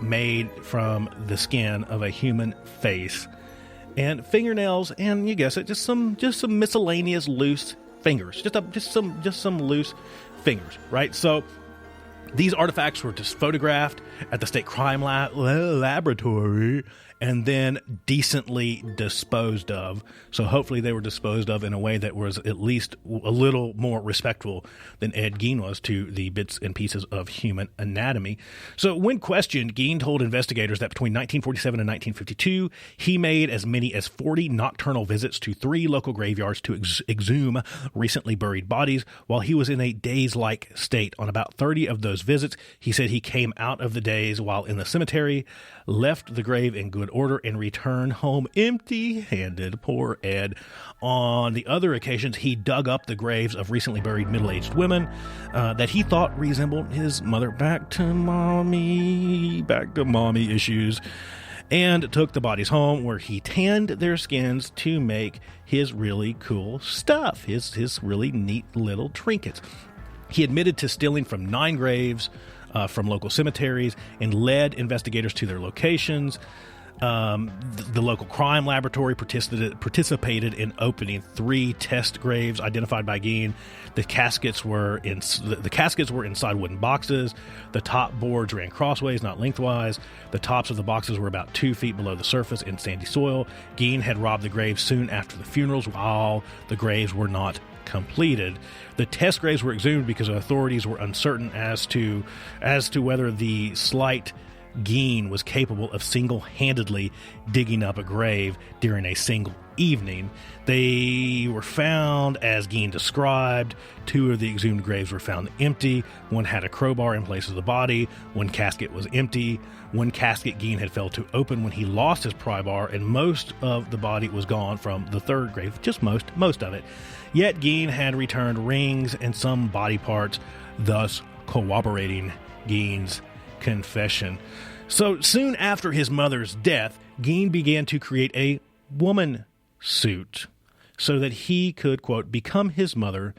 made from the skin of a human face, and fingernails, and you guess it, just some miscellaneous loose fingers, just some loose fingers, right? So these artifacts were just photographed at the state crime laboratory and then decently disposed of. So hopefully they were disposed of in a way that was at least a little more respectful than Ed Gein was to the bits and pieces of human anatomy. So when questioned, Gein told investigators that between 1947 and 1952, he made as many as 40 nocturnal visits to 3 local graveyards to exhume recently buried bodies. While he was in a daze-like state on about 30 of those visits, he said he came out of the daze while in the cemetery, left the grave in good order, and returned home empty-handed. Poor Ed. On the other occasions, he dug up the graves of recently buried middle-aged women that he thought resembled his mother. Back to mommy issues. And took the bodies home, where he tanned their skins to make his really cool stuff, his really neat little trinkets. He admitted to stealing from 9 graves from local cemeteries and led investigators to their locations. The local crime laboratory participated in opening 3 test graves identified by Gein. The caskets were inside wooden boxes. The top boards ran crossways, not lengthwise. The tops of the boxes were about 2 feet below the surface in sandy soil. Gein had robbed the graves soon after the funerals, while the graves were not completed. The test graves were exhumed because authorities were uncertain as to whether the slight Gein was capable of single-handedly digging up a grave during a single evening. They were found as Gein described. 2 of the exhumed graves were found empty. One had a crowbar in place of the body. One casket was empty. One casket Gein had failed to open when he lost his pry bar, and most of the body was gone from the 3rd grave, just most of it. Yet Gein had returned rings and some body parts, thus corroborating Gein's confession. So soon after his mother's death, Gein began to create a woman suit so that he could, quote, become his mother,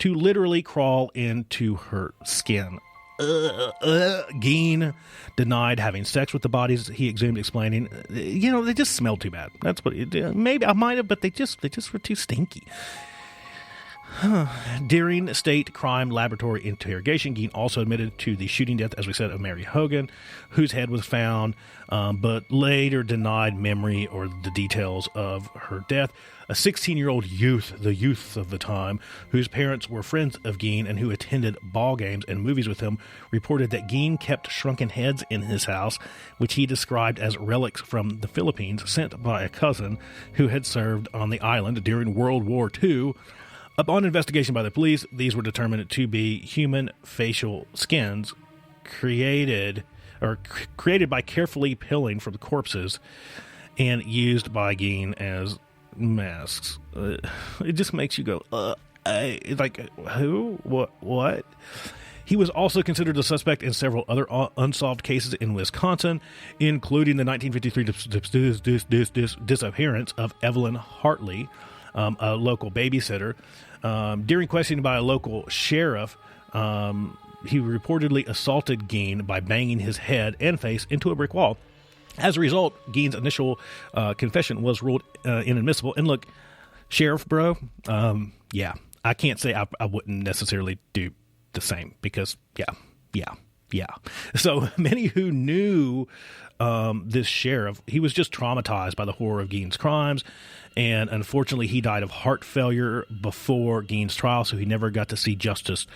to literally crawl into her skin. Gein denied having sex with the bodies he exhumed, explaining, they just smelled too bad. That's what it did. Maybe I might have, but they just were too stinky. During state crime laboratory interrogation, Gein also admitted to the shooting death, as we said, of Mary Hogan, whose head was found, but later denied memory or the details of her death. A 16-year-old youth, the youth of the time, whose parents were friends of Gein and who attended ball games and movies with him, reported that Gein kept shrunken heads in his house, which he described as relics from the Philippines sent by a cousin who had served on the island during World War II. Upon investigation by the police, these were determined to be human facial skins created by carefully peeling from the corpses and used by Gein as masks. It just makes you go, who? What? He was also considered a suspect in several other unsolved cases in Wisconsin, including the 1953 disappearance of Evelyn Hartley, a local babysitter. During questioning by a local sheriff, he reportedly assaulted Gein by banging his head and face into a brick wall. As a result, Gein's initial confession was ruled inadmissible. And look, sheriff bro, I can't say I wouldn't necessarily do the same, because yeah. So many who knew this sheriff, he was just traumatized by the horror of Gein's crimes, and unfortunately he died of heart failure before Gein's trial, so he never got to see justice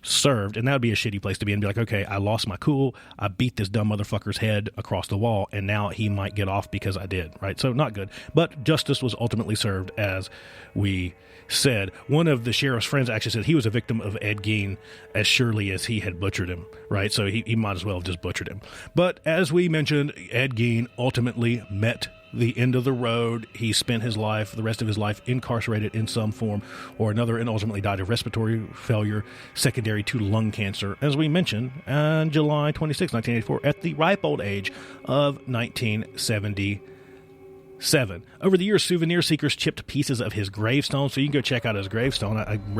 served. And that would be a shitty place to be, and be like, okay, I lost my cool, I beat this dumb motherfucker's head across the wall, and now he might get off because I did, right? So not good. But justice was ultimately served, as we said. One of the sheriff's friends actually said he was a victim of Ed Gein as surely as he had butchered him, right? So he might as well have just butchered him. But as we mentioned, Ed Gein ultimately met the end of the road. He spent the rest of his life incarcerated in some form or another, and ultimately died of respiratory failure secondary to lung cancer, as we mentioned, on July 26, 1984, at the ripe old age of 1977. Over the years, souvenir seekers chipped pieces of his gravestone, so you can go check out his gravestone. I'm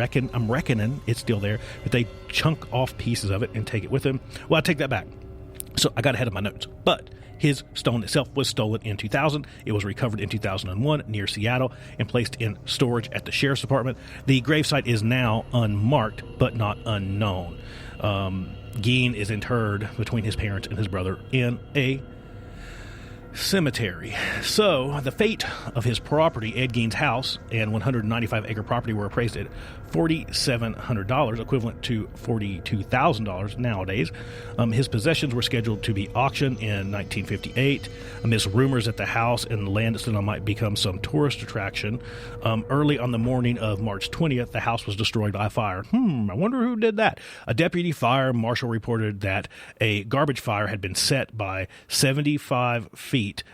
reckoning it's still there, but they chunk off pieces of it and take it with them. Well, I take that back. So I got ahead of my notes. But his stone itself was stolen in 2000. It was recovered in 2001 near Seattle and placed in storage at the sheriff's department. The gravesite is now unmarked, but not unknown. Geen is interred between his parents and his brother in a cemetery. So the fate of his property, Ed Gein's house and 195-acre property, were appraised at $4,700, equivalent to $42,000 nowadays. His possessions were scheduled to be auctioned in 1958 amidst rumors that the house and land itself might become some tourist attraction. Early on the morning of March 20th, the house was destroyed by a fire. I wonder who did that. A deputy fire marshal reported that a garbage fire had been set by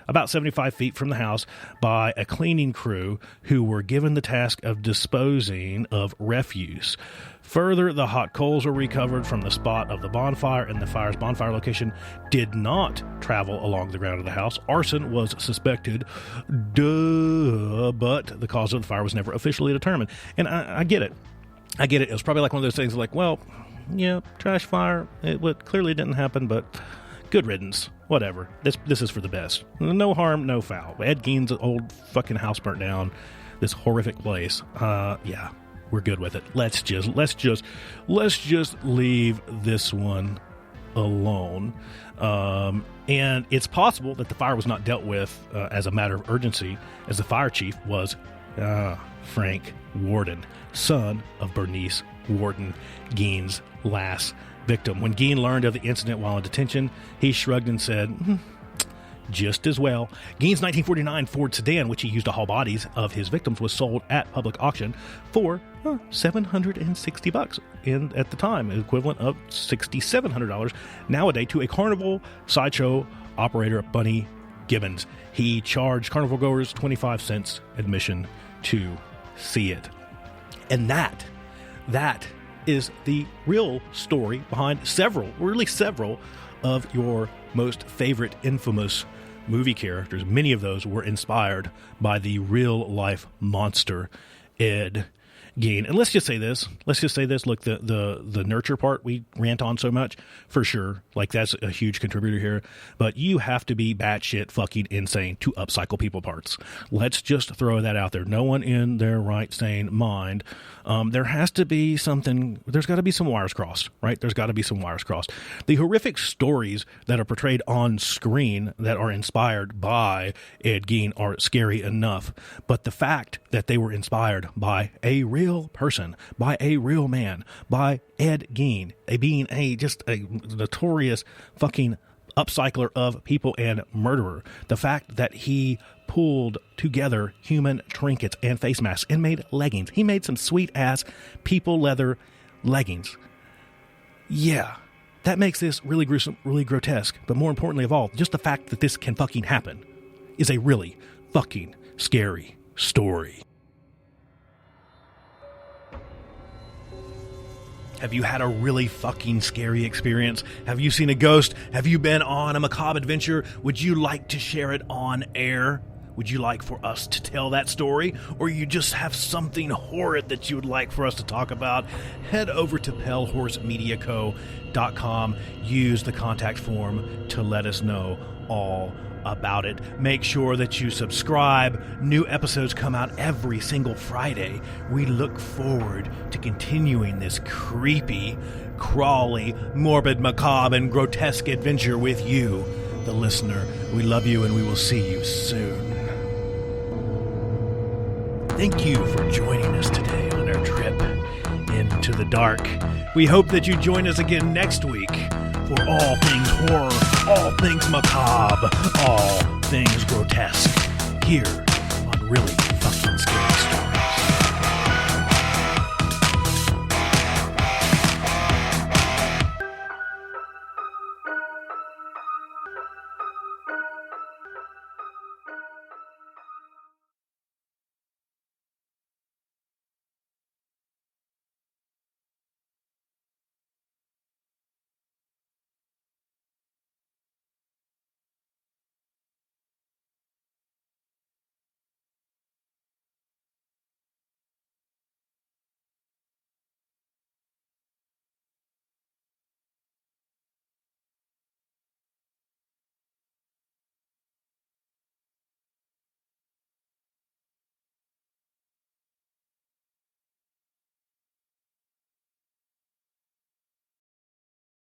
about 75 feet from the house by a cleaning crew who were given the task of disposing of refuse. Further, the hot coals were recovered from the spot of the bonfire, and the fire's bonfire location did not travel along the ground of the house. Arson was suspected, but the cause of the fire was never officially determined. And I get it. It was probably like one of those things like, well, yeah, trash fire, it clearly didn't happen, but good riddance. Whatever. This is for the best. No harm, no foul. Ed Gein's old fucking house burnt down. This horrific place. Yeah, we're good with it. Let's just leave this one alone. And it's possible that the fire was not dealt with as a matter of urgency, as the fire chief was Frank Warden, son of Bernice Warden, Gein's last victim. When Gein learned of the incident while in detention, he shrugged and said, just as well. Gein's 1949 Ford sedan, which he used to haul bodies of his victims, was sold at public auction for $760 at the time, equivalent of $6,700 nowadays, to a carnival sideshow operator, Bunny Gibbons. He charged carnival goers 25 cents admission to see it. And that is the real story behind several of your most favorite infamous movie characters. Many of those were inspired by the real-life monster, Ed Gein. And let's just say this. Look, the nurture part we rant on so much, for sure. Like, that's a huge contributor here. But you have to be batshit fucking insane to upcycle people parts. Let's just throw that out there. No one in their right sane mind. There has to be something. There's got to be some wires crossed, right? There's got to be some wires crossed. The horrific stories that are portrayed on screen that are inspired by Ed Gein are scary enough. But the fact that they were inspired by a real person, by a real man, by Ed Gein, being just a notorious fucking upcycler of people and murderer. The fact that he pulled together human trinkets and face masks and made leggings. He made some sweet ass people leather leggings. Yeah, that makes this really gruesome, really grotesque. But more importantly of all, just the fact that this can fucking happen is a really fucking scary story. Have you had a really fucking scary experience? Have you seen a ghost? Have you been on a macabre adventure? Would you like to share it on air? Would you like for us to tell that story? Or you just have something horrid that you would like for us to talk about? Head over to pellhorsemediaco.com. Use the contact form to let us know all about it. Make sure that you subscribe. New episodes come out every single Friday. We look forward to continuing this creepy, crawly, morbid, macabre, and grotesque adventure with you, the listener. We love you, and we will see you soon. Thank you for joining us today on our trip into the dark. We hope that you join us again next week for all things horror, all things macabre, all things grotesque, here on Really Fucking Scary.